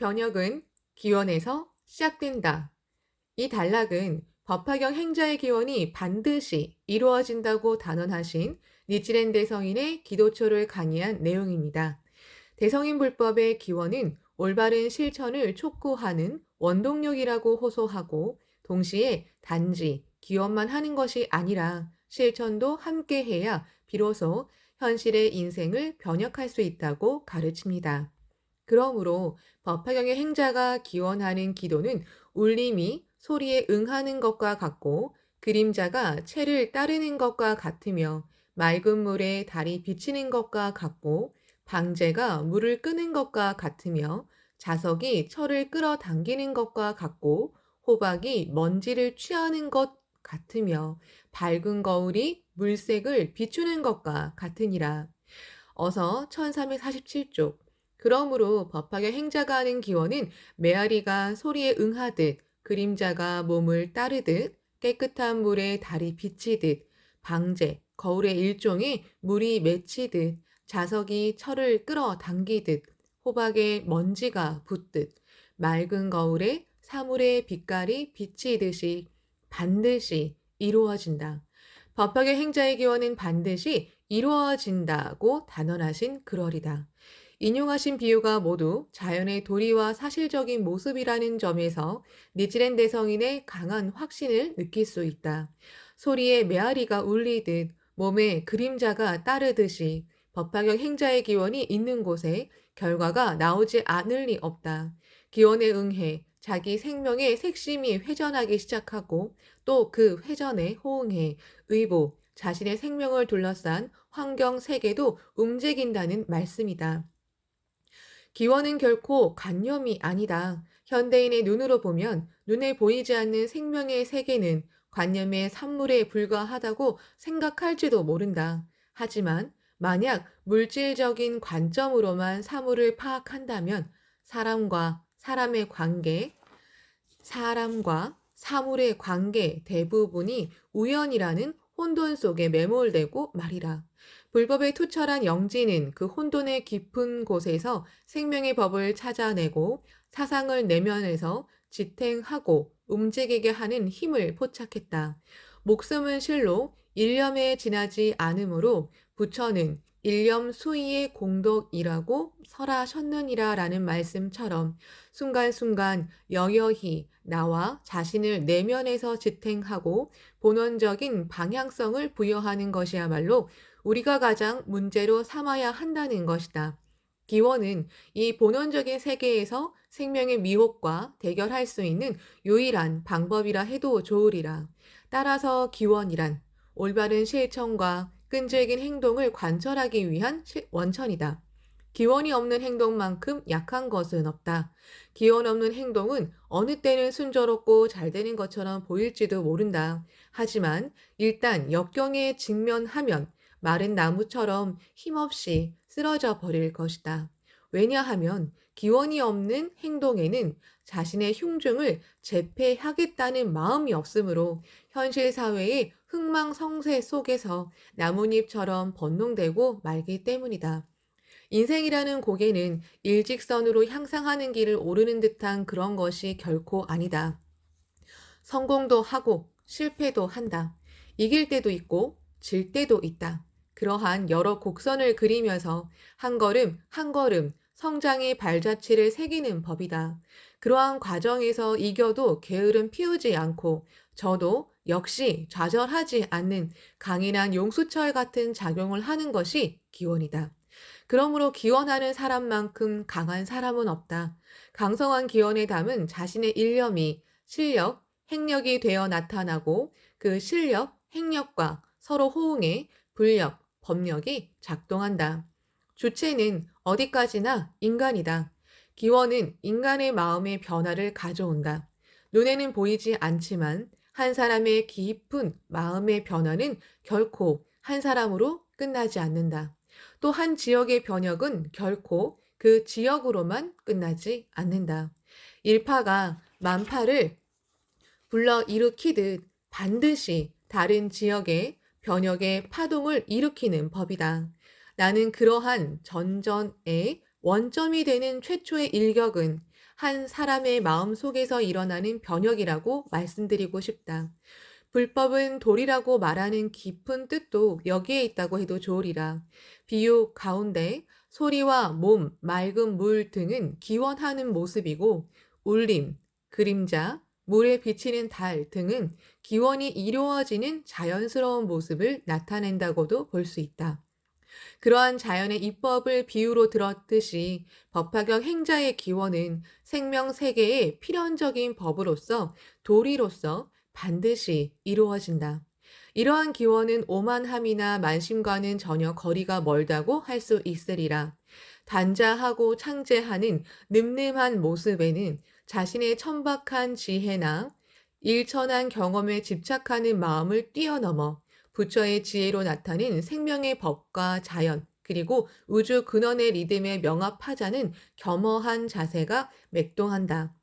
변혁은 기원에서 시작된다. 이 단락은 법화경 행자의 기원이 반드시 이루어진다고 단언하신 니치렌 대성인의 기도초를 간이한 내용입니다. 대성인 불법의 기원은 올바른 실천을 촉구하는 원동력이라고 호소하고 동시에 단지 기원만 하는 것이 아니라 실천도 함께 해야 비로소 현실의 인생을 변혁할 수 있다고 가르칩니다. 그러므로 법화경의 행자가 기원하는 기도는 울림이 소리에 응하는 것과 같고 그림자가 채를 따르는 것과 같으며 맑은 물에 달이 비치는 것과 같고 방제가 물을 끄는 것과 같으며 자석이 철을 끌어당기는 것과 같고 호박이 먼지를 취하는 것 같으며 밝은 거울이 물색을 비추는 것과 같으니라. 어서 1347쪽. 그러므로 법학의 행자가 하는 기원은 메아리가 소리에 응하듯 그림자가 몸을 따르듯 깨끗한 물에 달이 비치듯 방제, 거울의 일종의 물이 맺히듯 자석이 철을 끌어당기듯 호박에 먼지가 붙듯 맑은 거울에 사물의 빛깔이 비치듯이 반드시 이루어진다. 법학의 행자의 기원은 반드시 이루어진다고 단언하신 그러리다. 인용하신 비유가 모두 자연의 도리와 사실적인 모습이라는 점에서 니치렌 대성인의 강한 확신을 느낄 수 있다. 소리에 메아리가 울리듯 몸에 그림자가 따르듯이 법화경 행자의 기원이 있는 곳에 결과가 나오지 않을 리 없다. 기원에 응해 자기 생명의 색심이 회전하기 시작하고 또 그 회전에 호응해 의보, 자신의 생명을 둘러싼 환경 세계도 움직인다는 말씀이다. 기원은 결코 관념이 아니다. 현대인의 눈으로 보면 눈에 보이지 않는 생명의 세계는 관념의 산물에 불과하다고 생각할지도 모른다. 하지만 만약 물질적인 관점으로만 사물을 파악한다면 사람과 사람의 관계, 사람과 사물의 관계 대부분이 우연이라는 혼돈 속에 매몰되고 말이라. 불법에 투철한 영지는 그 혼돈의 깊은 곳에서 생명의 법을 찾아내고 사상을 내면에서 지탱하고 움직이게 하는 힘을 포착했다. 목숨은 실로 일념에 지나지 않으므로 부처는 일념 수위의 공덕이라고 설하셨느니라 라는 말씀처럼 순간순간 여여히 나와 자신을 내면에서 지탱하고 본원적인 방향성을 부여하는 것이야말로 우리가 가장 문제로 삼아야 한다는 것이다. 기원은 이 본원적인 세계에서 생명의 미혹과 대결할 수 있는 유일한 방법이라 해도 좋으리라. 따라서 기원이란 올바른 실천과 끈질긴 행동을 관철하기 위한 원천이다. 기원이 없는 행동만큼 약한 것은 없다. 기원 없는 행동은 어느 때는 순조롭고 잘 되는 것처럼 보일지도 모른다. 하지만 일단 역경에 직면하면 마른 나무처럼 힘없이 쓰러져 버릴 것이다. 왜냐하면 기원이 없는 행동에는 자신의 흉중을 재패하겠다는 마음이 없으므로 현실 사회의 흥망성쇠 속에서 나뭇잎처럼 번농되고 말기 때문이다. 인생이라는 고개는 일직선으로 향상하는 길을 오르는 듯한 그런 것이 결코 아니다. 성공도 하고 실패도 한다. 이길 때도 있고 질 때도 있다. 그러한 여러 곡선을 그리면서 한 걸음 한 걸음 성장의 발자취를 새기는 법이다. 그러한 과정에서 이겨도 게으름 피우지 않고 저도 역시 좌절하지 않는 강인한 용수철 같은 작용을 하는 것이 기원이다. 그러므로 기원하는 사람만큼 강한 사람은 없다. 강성한 기원에 담은 자신의 일념이 실력, 행력이 되어 나타나고 그 실력, 행력과 서로 호응해 불력, 법력이 작동한다. 주체는 어디까지나 인간이다. 기원은 인간의 마음의 변화를 가져온다. 눈에는 보이지 않지만 한 사람의 깊은 마음의 변화는 결코 한 사람으로 끝나지 않는다. 또 한 지역의 변혁은 결코 그 지역으로만 끝나지 않는다. 일파가 만파를 불러 일으키듯 반드시 다른 지역의 변혁의 파동을 일으키는 법이다. 나는 그러한 전전의 원점이 되는 최초의 일격은 한 사람의 마음 속에서 일어나는 변혁이라고 말씀드리고 싶다. 불법은 도리라고 말하는 깊은 뜻도 여기에 있다고 해도 좋으리라. 비유 가운데 소리와 몸, 맑은 물 등은 기원하는 모습이고 울림, 그림자, 물에 비치는 달 등은 기원이 이루어지는 자연스러운 모습을 나타낸다고도 볼 수 있다. 그러한 자연의 이법을 비유로 들었듯이 법화경 행자의 기원은 생명 세계의 필연적인 법으로서 도리로서 반드시 이루어진다. 이러한 기원은 오만함이나 만심과는 전혀 거리가 멀다고 할 수 있으리라. 단자하고 창제하는 늠름한 모습에는 자신의 천박한 지혜나 일천한 경험에 집착하는 마음을 뛰어넘어 부처의 지혜로 나타낸 생명의 법과 자연, 그리고 우주 근원의 리듬에 명합하자는 겸허한 자세가 맥동한다.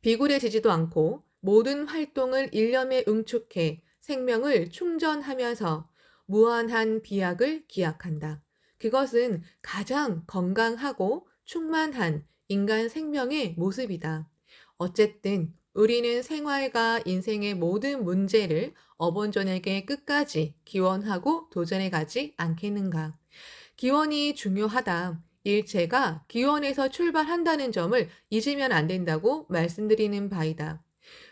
비굴해지지도 않고 모든 활동을 일념에 응축해 생명을 충전하면서 무한한 비약을 기약한다. 그것은 가장 건강하고 충만한 인간 생명의 모습이다. 어쨌든 우리는 생활과 인생의 모든 문제를 어본존에게 끝까지 기원하고 도전해 가지 않겠는가. 기원이 중요하다. 일체가 기원에서 출발한다는 점을 잊으면 안 된다고 말씀드리는 바이다.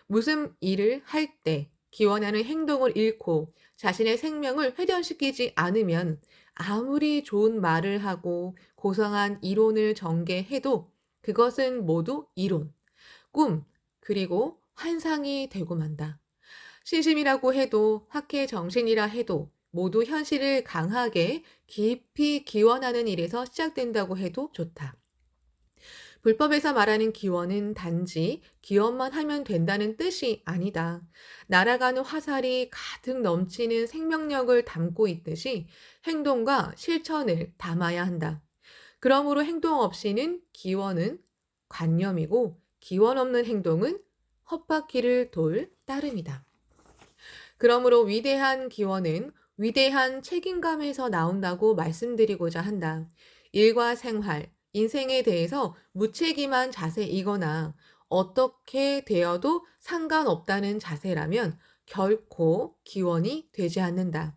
무슨 일을 할 때 기원하는 행동을 잃고 자신의 생명을 회전시키지 않으면 아무리 좋은 말을 하고 고상한 이론을 전개해도 그것은 모두 이론, 꿈, 그리고 환상이 되고 만다. 신심이라고 해도 학회 정신이라 해도 모두 현실을 강하게 깊이 기원하는 일에서 시작된다고 해도 좋다. 불법에서 말하는 기원은 단지 기원만 하면 된다는 뜻이 아니다. 날아가는 화살이 가득 넘치는 생명력을 담고 있듯이 행동과 실천을 담아야 한다. 그러므로 행동 없이는 기원은 관념이고 기원 없는 행동은 헛바퀴를 돌 따름이다. 그러므로 위대한 기원은 위대한 책임감에서 나온다고 말씀드리고자 한다. 일과 생활, 인생에 대해서 무책임한 자세이거나 어떻게 되어도 상관없다는 자세라면 결코 기원이 되지 않는다.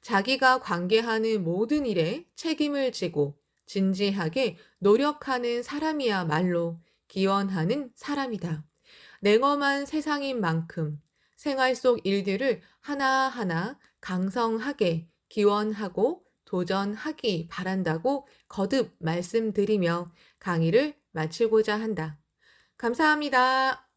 자기가 관계하는 모든 일에 책임을 지고 진지하게 노력하는 사람이야말로 기원하는 사람이다. 냉엄한 세상인 만큼 생활 속 일들을 하나하나 강성하게 기원하고 도전하기 바란다고 거듭 말씀드리며 강의를 마치고자 한다. 감사합니다.